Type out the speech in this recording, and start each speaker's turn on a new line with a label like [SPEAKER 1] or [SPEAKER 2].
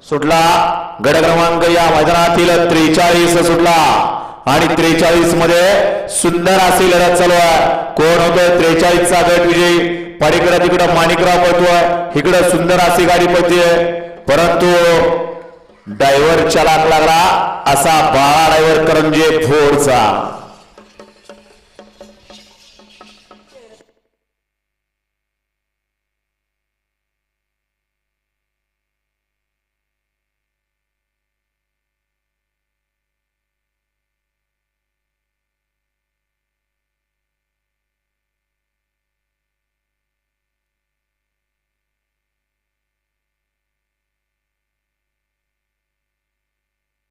[SPEAKER 1] सुटला गट क्रमांक या मैदानातील 43 सुटला आणि 43 मध्ये सुंदर अशी लढत चालू आहे. कोण होतोय 43 चा गट विजयी? पडीकडे तिकडं माणिकराव पळतोय, इकडं सुंदर अशी गाडी पळतीये, परंतु ड्रायव्हर चालाक लागला असा बाळा ड्रायव्हर करंजे भोरचा.